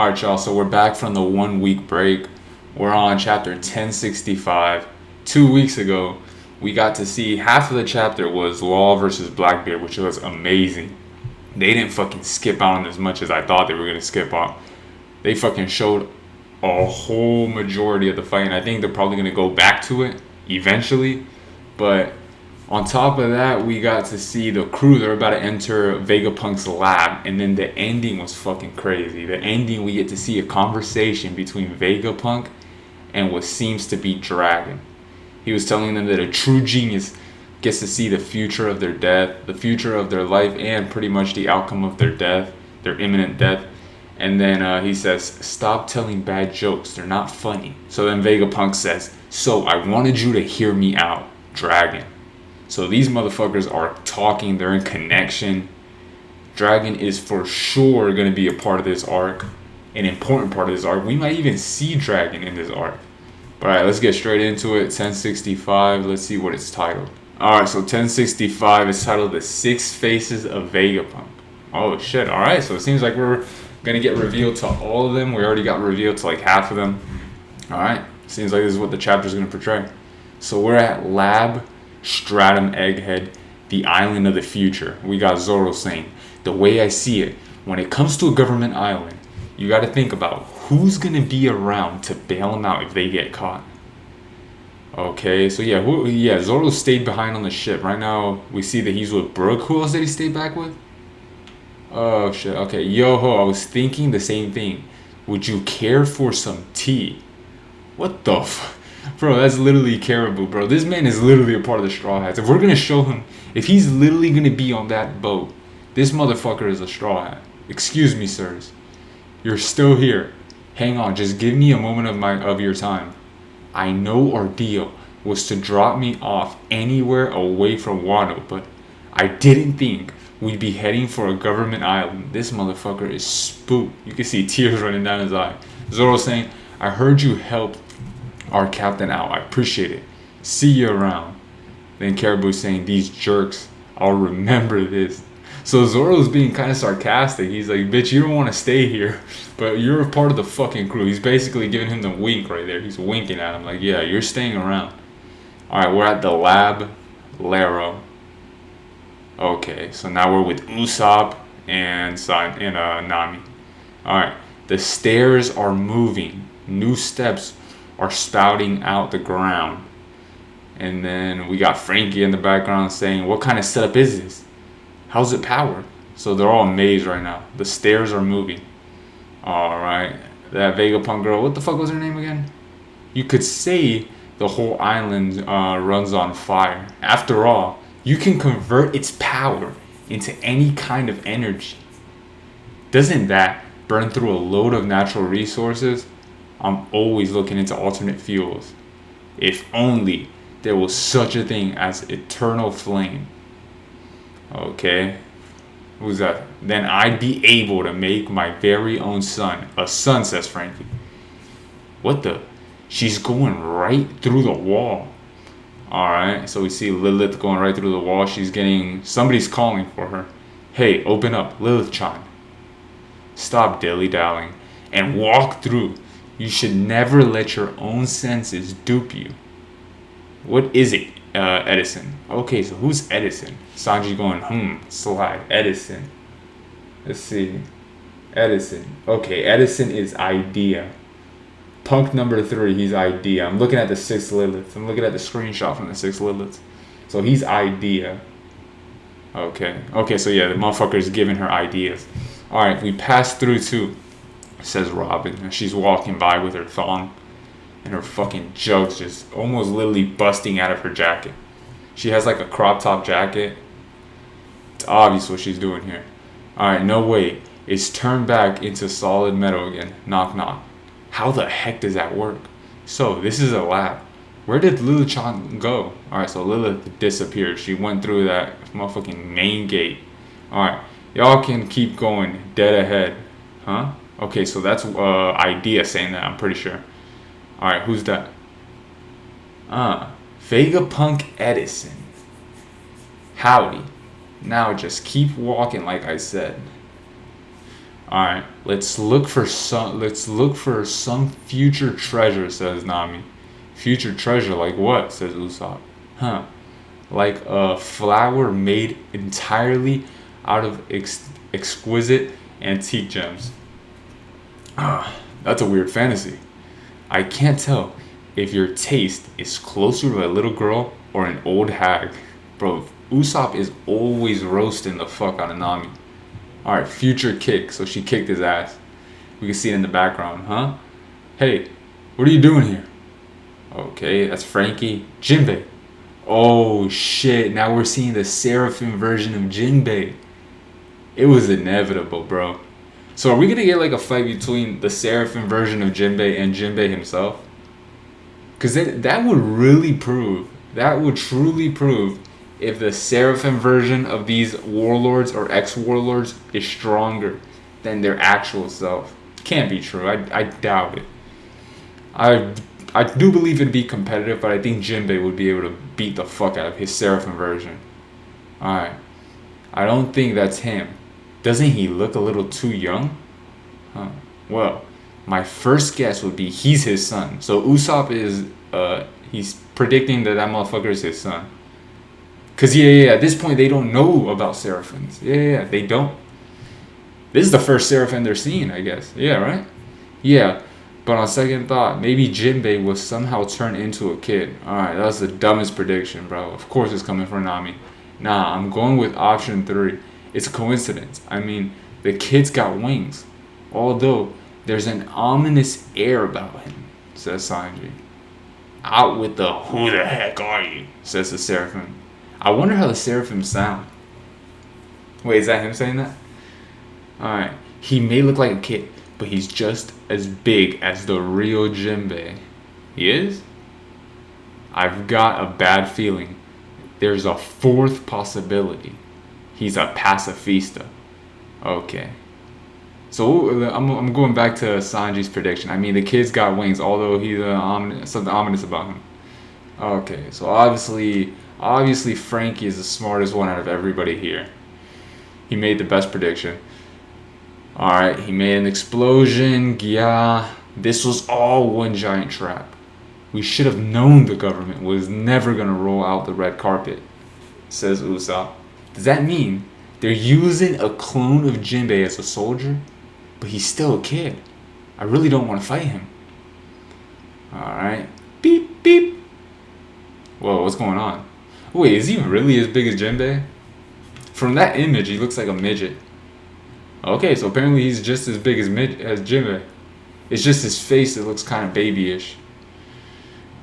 All right, y'all. So we're back from the 1 week break. We're on chapter 1065. 2 weeks ago, we got to see half of the chapter was Law versus Blackbeard, which was amazing. They didn't fucking skip on as much as I thought they were gonna skip on. They fucking showed a whole majority of the fight, and I think they're probably gonna go back to it eventually. But on top of that, we got to see the crew. They're about to enter Vegapunk's lab, and then the ending was fucking crazy. The ending, we get to see a conversation between Vegapunk and what seems to be Dragon. He was telling them that a true genius gets to see the future of their death, the future of their life, and pretty much the outcome of their death, their imminent death. And then he says, "Stop telling bad jokes. They're not funny." So then Vegapunk says, "So I wanted you to hear me out, Dragon." So these motherfuckers are talking. They're in connection. Dragon is for sure going to be a part of this arc, an important part of this arc. We might even see Dragon in this arc. All right, let's get straight into it. 1065. Let's see what it's titled. All right, so 1065 is titled "The Six Faces of Vegapunk." Oh shit! All right, so it seems like we're gonna get revealed to all of them. We already got revealed to like half of them. All right, seems like this is what the chapter is gonna portray. So we're at Lab Stratum Egghead, the island of the future. We got Zoro saying, "The way I see it, when it comes to a government island, you got to think about who's going to be around to bail them out if they get caught." Okay, so yeah, Zoro stayed behind on the ship. Right now, we see that he's with Brook. Who else did he stay back with? Oh, shit. Okay, Yoho, I was thinking the same thing. Would you care for some tea? What the Bro, that's literally Caribou, bro. This man is literally a part of the Straw Hats. If we're gonna show him, if he's literally gonna be on that boat, this motherfucker is a Straw Hat. Excuse me, sirs. You're still here. Hang on, just give me a moment of your time. I know our deal was to drop me off anywhere away from Wano, but I didn't think we'd be heading for a government island. This motherfucker is spooked. You can see tears running down his eye. Zoro saying, "I heard you helped our captain out. I appreciate it. See you around." Then Caribou saying, "These jerks, I'll remember this." So Zoro's being kind of sarcastic. He's like, "Bitch, you don't want to stay here, but you're a part of the fucking crew." He's basically giving him the wink right there. He's winking at him like, "Yeah, you're staying around." All right, we're at the Lab Laro. Okay, so now we're with Usopp and Nami. All right, the stairs are moving. New steps are spouting out the ground. And then we got Frankie in the background saying, "What kind of setup is this? How's it powered?" So they're all amazed right now. The stairs are moving. Alright. That Vegapunk girl, what the fuck was her name again? You could say the whole island runs on fire. After all, you can convert its power into any kind of energy. Doesn't that burn through a load of natural resources? I'm always looking into alternate fuels. If only there was such a thing as eternal flame. Okay. Who's that? Then I'd be able to make my very own sun. A sun, says Frankie. What the? She's going right through the wall. Alright, so we see Lilith going right through the wall. Somebody's calling for her. "Hey, open up, Lilith-chan. Stop dilly-dallying and walk through. You should never let your own senses dupe you." What is it, Edison? Okay, so who's Edison? Sanji going, slide. Edison. Let's see. Edison. Okay, Edison is Idea. Punk number 3, he's Idea. I'm looking at the 6 Liliths. I'm looking at the screenshot from the 6 Liliths. So he's Idea. Okay, so yeah, the motherfucker's giving her ideas. Alright, we passed through too, says Robin. And she's walking by with her thong. And her fucking jugs just almost literally busting out of her jacket. She has like a crop top jacket. It's obvious what she's doing here. Alright, no way. It's turned back into solid metal again. Knock knock. How the heck does that work? So, this is a lab. Where did Lilith-chan go? Alright, so Lilith disappeared. She went through that motherfucking main gate. Alright, y'all can keep going. Dead ahead. Huh? Okay, so that's Idea saying that, I'm pretty sure. Alright, who's that? Vegapunk Edison. Howdy. Now just keep walking like I said. All right, Let's look for some future treasure, says Nami. Future treasure, like what? Says Usopp. Huh? Like a flower made entirely out of exquisite antique gems. Ah, that's a weird fantasy. I can't tell if your taste is closer to a little girl or an old hag. Bro, Usopp is always roasting the fuck out of Nami. Alright, future kick. So she kicked his ass. We can see it in the background, huh? Hey, what are you doing here? Okay, that's Frankie. Jinbei. Oh shit, now we're seeing the Seraphim version of Jinbei. It was inevitable, bro. So are we gonna get like a fight between the Seraphim version of Jinbei and Jinbei himself? Because that would really prove, that would truly prove if the Seraphim version of these warlords or ex-warlords is stronger than their actual self. Can't be true. I doubt it. I I do believe it'd be competitive, but I think Jinbei would be able to beat the fuck out of his Seraphim version. Alright. I don't think that's him. Doesn't he look a little too young? Huh. Well, my first guess would be he's his son. So Usopp is he's predicting that motherfucker is his son. Cause yeah, at this point they don't know about Seraphims. Yeah, they don't. This is the first Seraphim they're seeing, I guess. Yeah, right? Yeah. But on second thought, maybe Jinbei will somehow turn into a kid. Alright, that's the dumbest prediction, bro. Of course it's coming from Nami. Nah, I'm going with option 3. It's a coincidence. I mean, the kid's got wings. Although, there's an ominous air about him, says Sanji. Out with the who the heck are you, says the Seraphim. I wonder how the Seraphim sound. Wait, is that him saying that? Alright, he may look like a kid, but he's just as big as the real Jinbei. He is? I've got a bad feeling. There's a fourth possibility. He's a pacifista. Okay. So I'm going back to Sanji's prediction. I mean, the kid's got wings, although he's something ominous about him. Okay, so obviously Frankie is the smartest one out of everybody here. He made the best prediction. Alright, he made an explosion. Yeah, this was all one giant trap. We should have known the government was never going to roll out the red carpet, says Usopp. Does that mean they're using a clone of Jinbei as a soldier? But he's still a kid. I really don't want to fight him. Alright. Beep, beep. Whoa, what's going on? Wait, is he really as big as Jinbei? From that image, he looks like a midget. Okay, so apparently he's just as big as Jinbei. It's just his face that looks kind of babyish.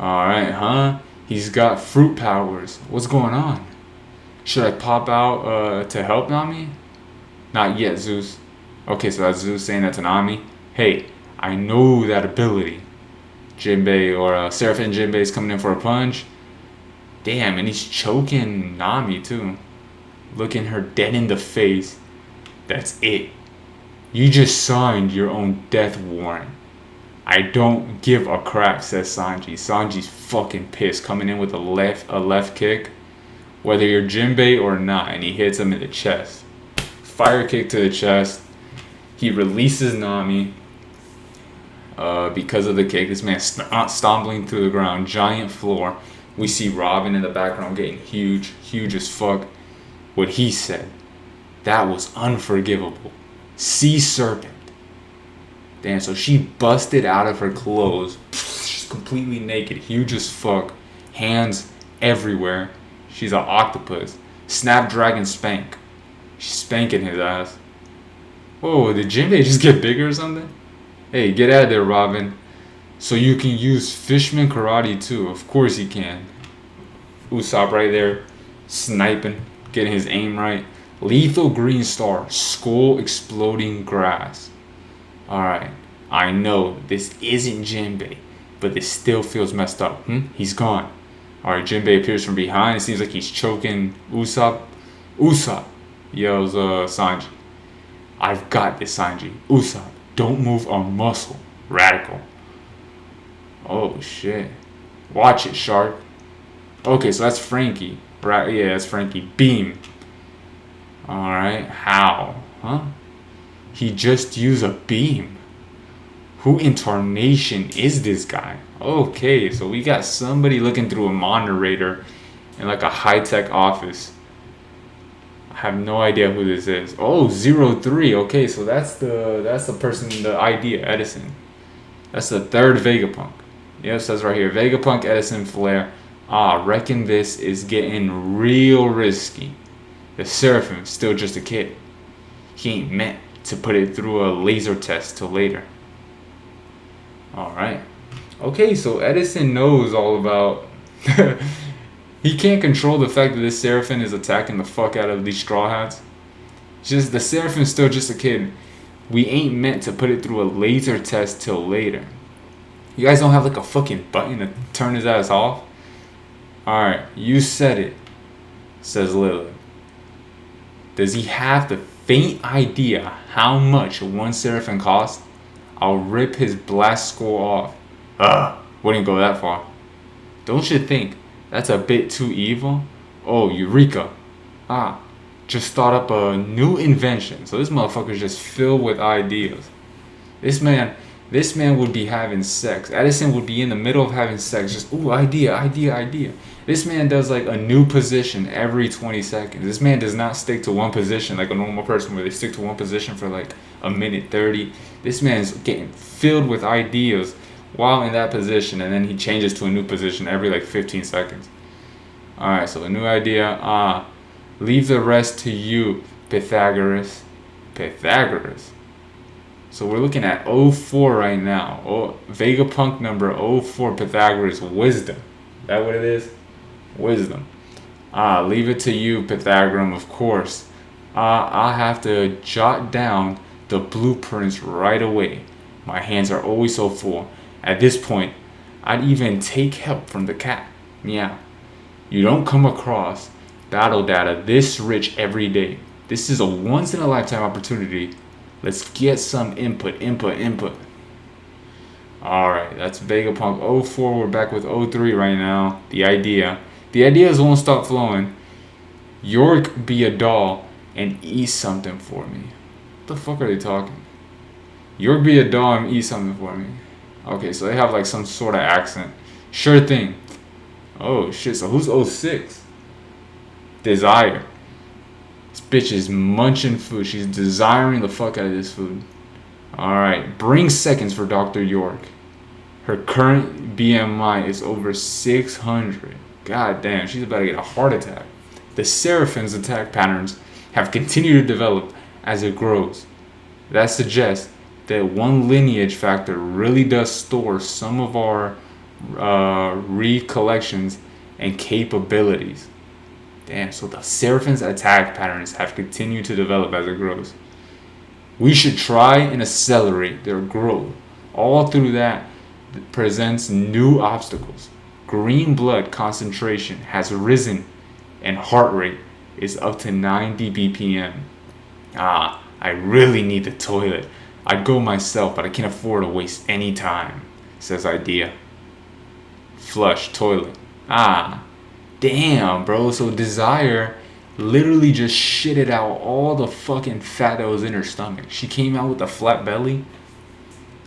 Alright, huh? He's got fruit powers. What's going on? Should I pop out to help Nami? Not yet, Zeus. Okay, so that's Zeus saying that to Nami. Hey, I know that ability. Jinbei or Seraphim Jinbei is coming in for a punch. Damn, and he's choking Nami too. Looking her dead in the face. That's it. You just signed your own death warrant. I don't give a crap, says Sanji. Sanji's fucking pissed, coming in with a left kick. Whether you're Jinbei or not, and he hits him in the chest. Fire kick to the chest. He releases Nami. Because of the kick, this man stumbling through the ground. Giant floor. We see Robin in the background getting huge as fuck. What he said. That was unforgivable. Sea serpent. Damn, so she busted out of her clothes. She's completely naked, huge as fuck. Hands everywhere. She's an octopus. Snapdragon spank. She's spanking his ass. Whoa, did Jinbei just get bigger or something? Hey, get out of there, Robin. So you can use Fishman Karate too. Of course he can. Usopp right there. Sniping. Getting his aim right. Lethal green star. Skull exploding grass. Alright. I know this isn't Jinbei. But this still feels messed up. He's gone. Alright, Jinbei appears from behind. It seems like he's choking Usopp. Usopp, yells Sanji. I've got this, Sanji. Usopp, don't move a muscle. Radical. Oh, shit. Watch it, Shark. Okay, so that's Frankie. Right? Yeah, that's Frankie. Beam. Alright, how? Huh? He just used a beam. Who in tarnation is this guy? Okay, so we got somebody looking through a monitor in like a high-tech office. I have no idea who this is. Oh, 03. Okay, so that's the person, the idea, Edison. That's the third Vegapunk. Yeah, it says right here, Vegapunk, Edison, Flare. Reckon this is getting real risky. The Seraphim's still just a kid. He ain't meant to put it through a laser test till later. Alright. Okay, so Edison knows all about... He can't control the fact that this Seraphim is attacking the fuck out of these Straw Hats. Just, the Seraphim's still just a kid. We ain't meant to put it through a laser test till later. You guys don't have like a fucking button to turn his ass off? Alright, you said it, says Lilith. Does he have the faint idea how much one Seraphim costs? I'll rip his blast skull off. Wouldn't go that far. Don't you think that's a bit too evil? Oh, Eureka. Just thought up a new invention. So this motherfucker's just filled with ideas. This man would be having sex. Edison would be in the middle of having sex. Just, idea. This man does like a new position every 20 seconds. This man does not stick to one position like a normal person where they stick to one position for like a minute 30. This man's getting filled with ideas while in that position, and then he changes to a new position every like 15 seconds. Alright, so a new idea. Leave the rest to you, Pythagoras. Pythagoras. So we're looking at 04 right now. Vegapunk number 04, Pythagoras, wisdom. Is that what it is? Wisdom. Leave it to you, Pythagoras, of course. I'll have to jot down the blueprints right away. My hands are always so full. At this point, I'd even take help from the cat. Meow. You don't come across battle data this rich every day. This is a once-in-a-lifetime opportunity. Let's get some input. Alright, that's Vegapunk 04. We're back with 03 right now. The ideas won't stop flowing. York, be a doll and eat something for me. What the fuck are they talking? York, be a doll and eat something for me. Okay, so they have like some sort of accent. Sure thing. Oh shit, so who's 06? Desire. This bitch is munching food. She's desiring the fuck out of this food. Alright, bring seconds for Dr. York. Her current BMI is over 600. God damn, she's about to get a heart attack. The Seraphim's attack patterns have continued to develop as it grows. That suggests that one lineage factor really does store some of our recollections and capabilities. Damn, so the Seraphim's attack patterns have continued to develop as it grows. We should try and accelerate their growth. All through that presents new obstacles. Green blood concentration has risen and heart rate is up to 90 BPM. I really need the toilet. I'd go myself, but I can't afford to waste any time, says Idea. Flush, toilet. Damn, bro. So Desire literally just shitted out all the fucking fat that was in her stomach. She came out with a flat belly.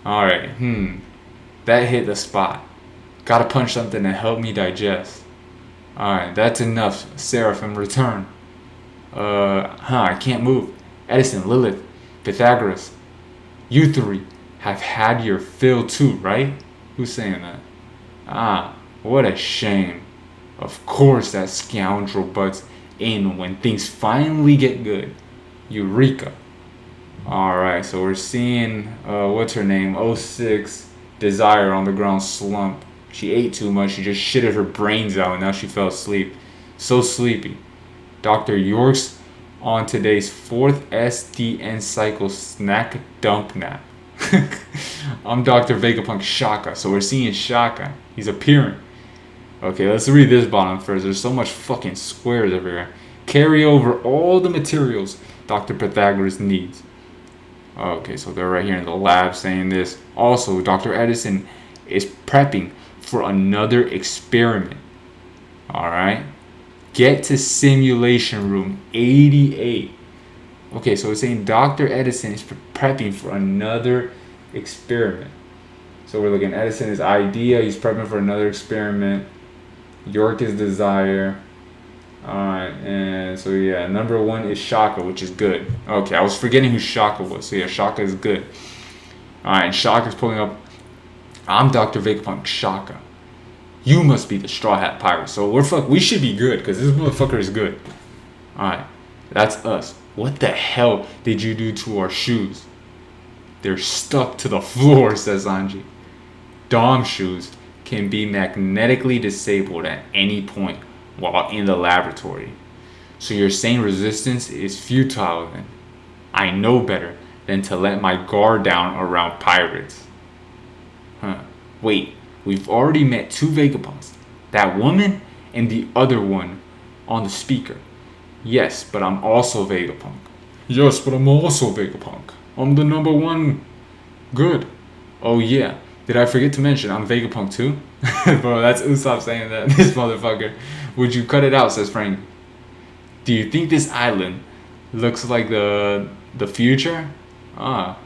Alright, that hit the spot. Gotta punch something to help me digest. Alright, that's enough. Seraphim, return. I can't move. Edison, Lilith, Pythagoras. You three have had your fill too, right? Who's saying that? What a shame. Of course that scoundrel butts in when things finally get good. Eureka. Alright, so we're seeing, what's her name? 06, Desire on the ground slump. She ate too much, she just shitted her brains out and now she fell asleep. So sleepy. Dr. York's on today's 4th SDN cycle snack dump nap. I'm Dr. Vegapunk Shaka, so we're seeing Shaka. He's appearing. Okay, let's read this bottom first. There's so much fucking squares everywhere. Carry over all the materials Dr. Pythagoras needs. Okay, so they're right here in the lab saying this. Also, Dr. Edison is prepping for another experiment. Alright? Get to simulation room 88. Okay, so it's saying Dr. Edison is prepping for another experiment. So we're looking at Edison is idea. He's prepping for another experiment. York is desire. Alright, and so yeah, number 1 is Shaka, which is good. Okay, I was forgetting who Shaka was. So yeah, Shaka is good. Alright, and Shaka's pulling up. I'm Dr. Vegapunk Shaka. You must be the Straw Hat Pirate. So we should be good, because this motherfucker is good. Alright, that's us. What the hell did you do to our shoes? They're stuck to the floor, says Sanji. Dom shoes can be magnetically disabled at any point while in the laboratory. So you're saying resistance is futile then? I know better than to let my guard down around pirates. Wait, we've already met 2 Vegapunks. That woman and the other one on the speaker. Yes, but I'm also Vegapunk. Yes, but I'm also Vegapunk. I'm the number 1. Good. Oh yeah. Did I forget to mention I'm Vegapunk too? Bro, that's Usopp saying that. This motherfucker. Would you cut it out, says Frank. Do you think this island looks like the future?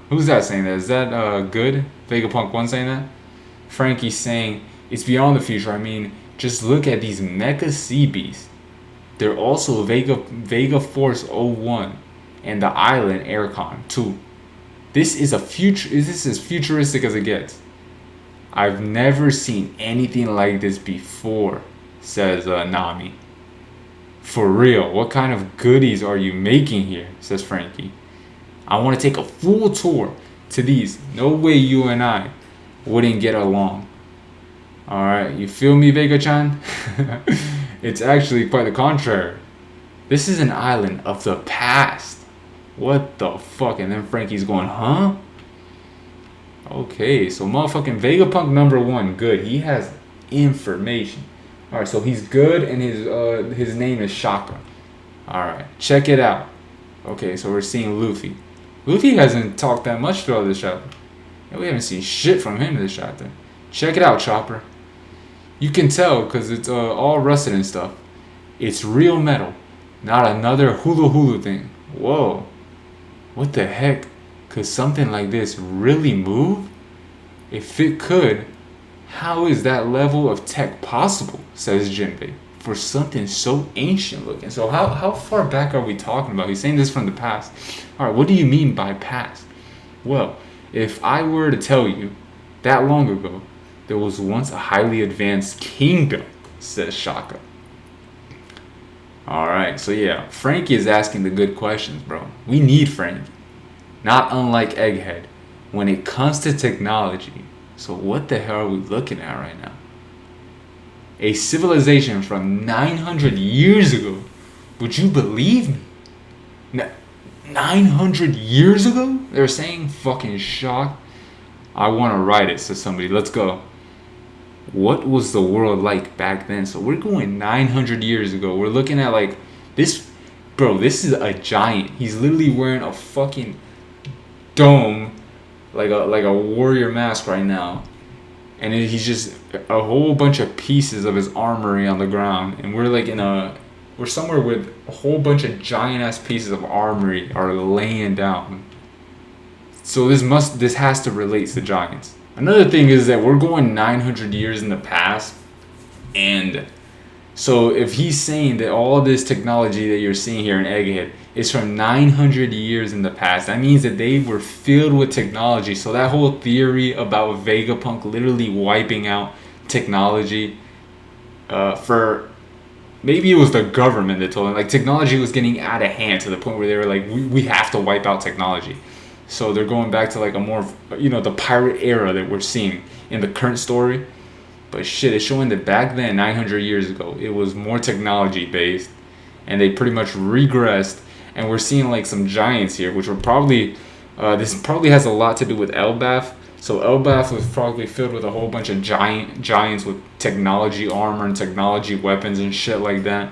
Who's that saying that? Is that good? Vegapunk 1 saying that? Frankie's saying it's beyond the future. I mean, just look at these mecha sea beasts. They're also Vega Force 01 and the island Aircon 2. This is as futuristic as it gets. I've never seen anything like this before, says Nami. For real, what kind of goodies are you making here, says Frankie. I want to take a full tour to these. No way you and I wouldn't get along. Alright, you feel me, Vega-chan? It's actually quite the contrary. This is an island of the past. What the fuck? And then Frankie's going, huh? Okay, so motherfucking Vegapunk number 1, good. He has information. Alright, so he's good and his name is Shaka. Alright, check it out. Okay, so we're seeing Luffy. Luffy hasn't talked that much throughout this chapter. We haven't seen shit from him this chapter. Check it out, Chopper. You can tell because it's all rusted and stuff. It's real metal, not another hula hula thing. Whoa. What the heck? Could something like this really move? If it could, how is that level of tech possible, says Jinbei, for something so ancient looking? So how far back are we talking about? He's saying this from the past. Alright, what do you mean by past? Well, if I were to tell you that long ago, there was once a highly advanced kingdom, says Shaka. Alright, so yeah, Frankie is asking the good questions, bro. We need Frankie. Not unlike Egghead when it comes to technology. So what the hell are we looking at right now? A civilization from 900 years ago. Would you believe me? 900 years ago? They're saying fucking shocked. I want to write it, says somebody. Let's go. What was the world like back then? So we're going 900 years ago. We're looking at like this. Bro, this is a giant. He's literally wearing a fucking dome, like a warrior mask right now, and he's just a whole bunch of pieces of his armory on the ground, and we're somewhere with a whole bunch of giant ass pieces of armory are laying down. So this has to relate to giants. Another thing is that we're going 900 years in the past, and so if he's saying that all this technology that you're seeing here in Egghead is from 900 years in the past, that means that they were filled with technology. So that whole theory about Vegapunk literally wiping out technology, for maybe it was the government that told him, like technology was getting out of hand to the point where they were like, we have to wipe out technology. So they're going back to like a more, the pirate era that we're seeing in the current story. But shit, it's showing that back then, 900 years ago, it was more technology based, and they pretty much regressed. And we're seeing like some giants here, which were probably, this probably has a lot to do with Elbaf. So Elbaf was probably filled with a whole bunch of giants with technology armor and technology weapons and shit like that.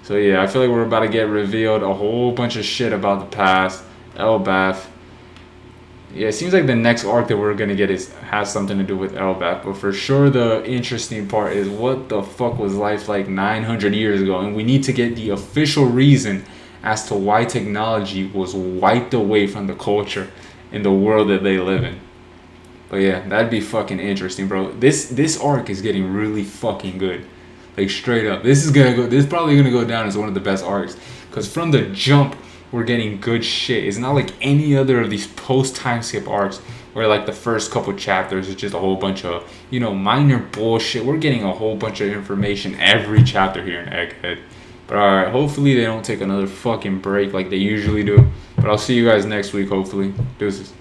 So yeah, I feel like we're about to get revealed a whole bunch of shit about the past, Elbaf. Yeah, it seems like the next arc that we're gonna get has something to do with Elbaf, but for sure the interesting part is what the fuck was life like 900 years ago, and we need to get the official reason as to why technology was wiped away from the culture in the world that they live in. But yeah, that'd be fucking interesting, bro. This arc is getting really fucking good. Like straight up. This is probably gonna go down as one of the best arcs. Cause from the jump we're getting good shit. It's not like any other of these post time skip arcs where like the first couple chapters is just a whole bunch of, minor bullshit. We're getting a whole bunch of information every chapter here in Egghead. But alright, hopefully they don't take another fucking break like they usually do. But I'll see you guys next week, hopefully. Deuces.